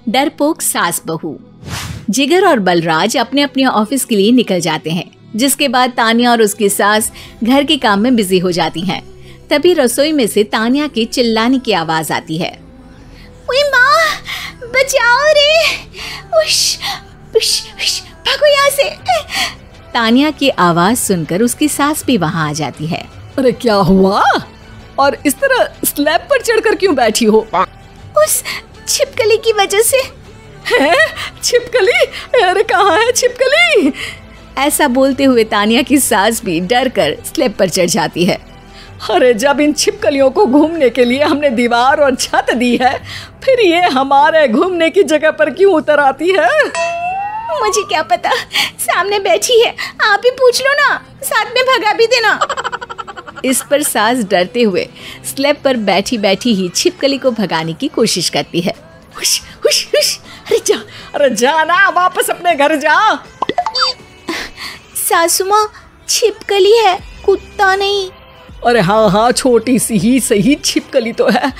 डरपोक सास बहू। जिगर और बलराज अपने अपने ऑफिस के लिए निकल जाते हैं, जिसके बाद तानिया और उसकी सास घर के काम में बिजी हो जाती हैं। तभी रसोई में से तानिया के चिल्लाने की आवाज आती है। ओए माँ, बचाओ रे, उश, उश, उश, भागो यहाँ से। तानिया की आवाज सुनकर उसकी सास भी वहाँ आ जाती है। अरे क्या हुआ? और इस तरह स्लैब पर चढ़कर क्यों बैठी हो? उस छिपकली की वजह से। है? छिपकली? अरे कहाँ है छिपकली? ऐसा बोलते हुए तानिया की सास भी डर कर स्लैब पर चढ़ जाती है। अरे जब इन छिपकलियों को घूमने के लिए हमने दीवार और छत दी है, फिर ये हमारे घूमने की जगह पर क्यों उतर आती है? मुझे क्या पता, सामने बैठी है, आप ही पूछ लो ना, साथ में भगा भी देना। इस पर सास डरते हुए स्लैब पर बैठी बैठी ही छिपकली को भगाने की कोशिश करती है। हुश, हुश, हुश, अरे जा ना, वापस अपने घर जा। सासू माँ, छिपकली है, कुत्ता नहीं। अरे हाँ, छोटी सी ही सही छिपकली तो है,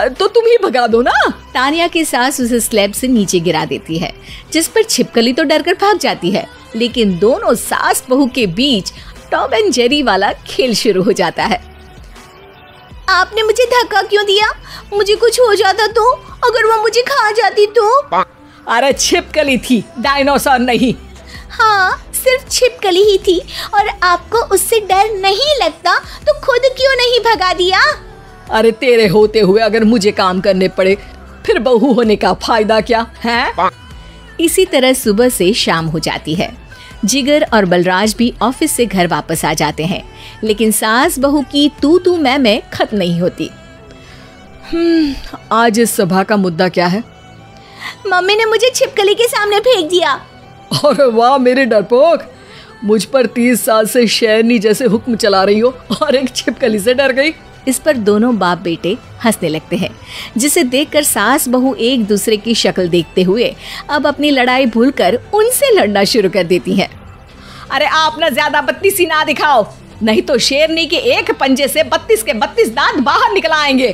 तो तुम ही भगा दो ना। तानिया की सास उसे स्लैब से नीचे गिरा देती है, जिस पर छिपकली तो डरकर भाग जाती है, लेकिन दोनों सास बहू के बीच टॉम एंड जेरी वाला खेल शुरू हो जाता है। आपने मुझे धक्का क्यों दिया? मुझे कुछ हो जाता तो? अगर वो मुझे खा जाती तो? अरे छिपकली थी, डायनासोर नहीं। हाँ, सिर्फ छिपकली ही थी, और आपको उससे डर नहीं लगता तो खुद क्यों नहीं भगा दिया? अरे तेरे होते हुए अगर मुझे काम करने पड़े, फिर बहू होने का फायदा क्या है? इसी तरह सुबह से शाम हो जाती है। जिगर और बलराज भी ऑफिस से घर वापस आ जाते हैं, लेकिन सास बहू की तू मैं खत्म नहीं होती। आज इस सभा का मुद्दा क्या है? मम्मी ने मुझे छिपकली के सामने फेंक दिया। अरे वाह मेरे डरपोक, मुझ पर 30 साल से शेरनी जैसे हुक्म चला रही हो और एक छिपकली से डर गई। इस पर दोनों बाप बेटे हंसने लगते हैं, जिसे देखकर सास बहू एक दूसरे की शक्ल देखते हुए अब अपनी लड़ाई भूलकर उनसे लड़ना शुरू कर देती हैं। अरे आप ना ज्यादा बत्तीसी ना दिखाओ, नहीं तो शेरनी के एक पंजे से 32 के 32 दांत बाहर निकल आएंगे।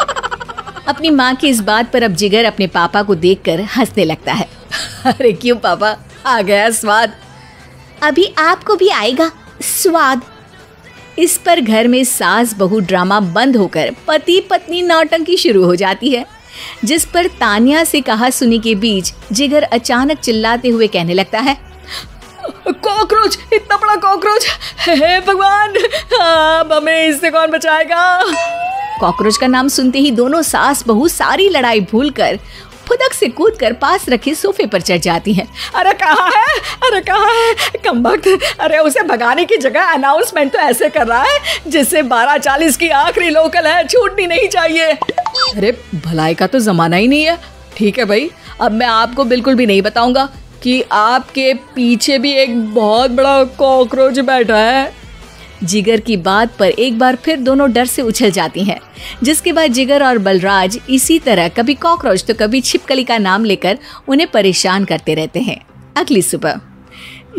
अपनी माँ की इस बात पर अब जिगर अपने पापा को देखकर हंसने लगता है। अरे क्यों पापा, आ गया स्वाद? अभी आपको भी आएगा स्वाद। इस पर घर में सास बहू ड्रामा बंद होकर पति पत्नी नौटंकी शुरू हो जाती है, जिस पर तानिया से कहा सुनी के बीच जिगर अचानक चिल्लाते हुए कहने लगता है, कॉकरोच, इतना बड़ा कॉकरोच, हे भगवान, अब हमें इससे कौन बचाएगा? कॉकरोच का नाम सुनते ही दोनों सास बहू सारी लड़ाई भूलकर फुदक से कूदकर पास रखे सोफे पर चढ़ जाती हैं। अरे कहाँ है, अरे कहाँ है कमबख्त? अरे उसे भगाने की जगह अनाउंसमेंट तो ऐसे कर रहा है जिससे 12:40 की आखिरी लोकल है, छूटनी नहीं चाहिए। अरे भलाई का तो जमाना ही नहीं है। ठीक है भाई, अब मैं आपको बिल्कुल भी नहीं बताऊंगा कि आपके पीछे भी एक बहुत बड़ा कॉकरोच बैठा है। जिगर की बात पर एक बार फिर दोनों डर से उछल जाती हैं, जिसके बाद जिगर और बलराज इसी तरह कभी कॉकरोच तो कभी छिपकली का नाम लेकर उन्हें परेशान करते रहते हैं। अगली सुबह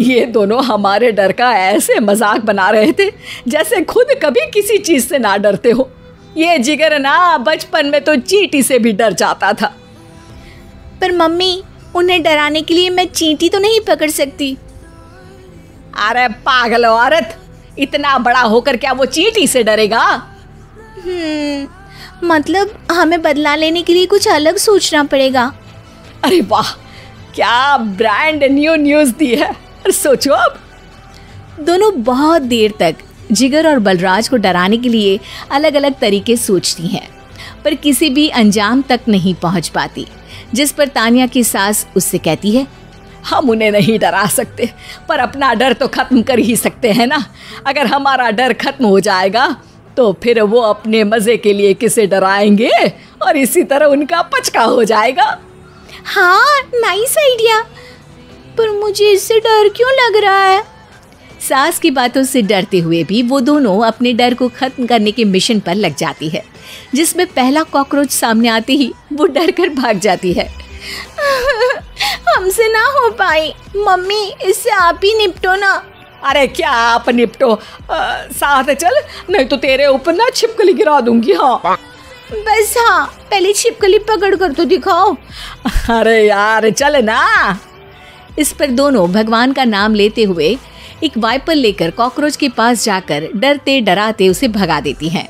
ये दोनों हमारे डर का ऐसे मजाक बना रहे थे जैसे खुद कभी किसी चीज से ना डरते हो। ये जिगर ना बचपन में तो चींटी से भी डर जाता था। पर मम्मी, उन्हें डराने के लिए मैं चींटी तो नहीं पकड़ सकती। अरे पागल औरत, इतना बड़ा होकर क्या वो चींटी से डरेगा? मतलब हमें बदला लेने के लिए कुछ अलग सोचना पड़ेगा। अरे वाह, क्या ब्रांड न्यू न्यूज़ दी है। सोचो अब। दोनों बहुत देर तक जिगर और बलराज को डराने के लिए अलग अलग तरीके सोचती हैं, पर किसी भी अंजाम तक नहीं पहुंच पाती, जिस पर तानिया की सास उससे कहती है, हम उन्हें नहीं डरा सकते, पर अपना डर तो खत्म कर ही सकते हैं ना। अगर हमारा डर खत्म हो जाएगा तो फिर वो अपने मजे के लिए किसे डराएंगे और इसी तरह उनका पचका हो जाएगा। हाँ, नाइस आइडिया, पर मुझे इससे डर क्यों लग रहा है? सास की बातों से डरते हुए भी वो दोनों अपने डर को खत्म करने के मिशन पर लग जाती है, जिसमें पहला कॉकरोच सामने आते ही वो डर कर भाग जाती है। हमसे ना हो पाई मम्मी, इससे आप ही निपटो ना। अरे क्या आप निपटो, साथ चल, नहीं तो तेरे ऊपर ना छिपकली गिरा दूंगी। हाँ बस हाँ, पहले छिपकली पकड़ कर तो दिखाओ। अरे यार चल ना। इस पर दोनों भगवान का नाम लेते हुए एक वाइपर लेकर कॉकरोच के पास जाकर डरते डराते उसे भगा देती हैं।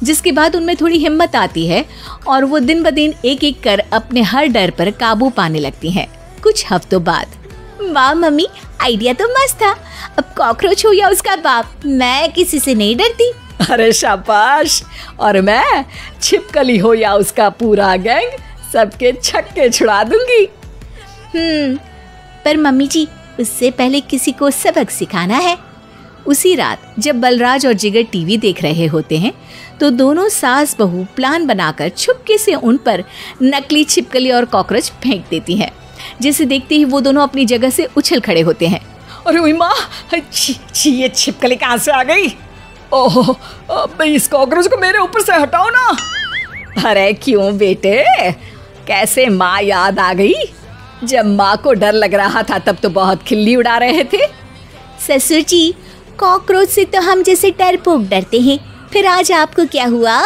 जिसके बाद उनमें थोड़ी हिम्मत आती है और वो दिन ब दिन एक एक कर अपने हर डर पर काबू पाने लगती हैं। कुछ हफ्तों बाद, वाह मम्मी, आइडिया तो मस्त था। अब कॉकरोच हो या उसका बाप, मैं किसी से नहीं डरती। अरे शाबाश। और मैं छिपकली हो या उसका पूरा गैंग, सबके छक्के छुड़ा दूंगी। पर मम्मी जी, उससे पहले किसी को सबक सिखाना है। उसी रात जब बलराज और जिगर टीवी देख रहे होते हैं तो दोनों सास बहू प्लान बनाकर छुपके से उन पर नकली छिपकली और कॉकरोच फेंक देती हैं, जिसे देखते ही वो दोनों अपनी जगह से उछल खड़े होते हैं। अरे ओए माँ, ये छिपकली कहाँ से आ गई? ओह, इस कॉकरोच को मेरे ऊपर से हटाओ ना। अरे क्यों बेटे, कैसे माँ याद आ गई? जब माँ को डर लग रहा था तब तो बहुत खिल्ली उड़ा रहे थे। ससुर जी, कॉकरोच से तो हम जैसे डरपोक डरते हैं, फिर आज आपको क्या हुआ?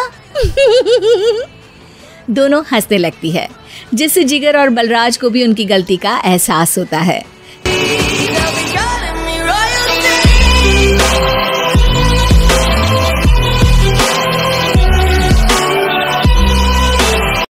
दोनों हंसने लगती है, जिससे जिगर और बलराज को भी उनकी गलती का एहसास होता है।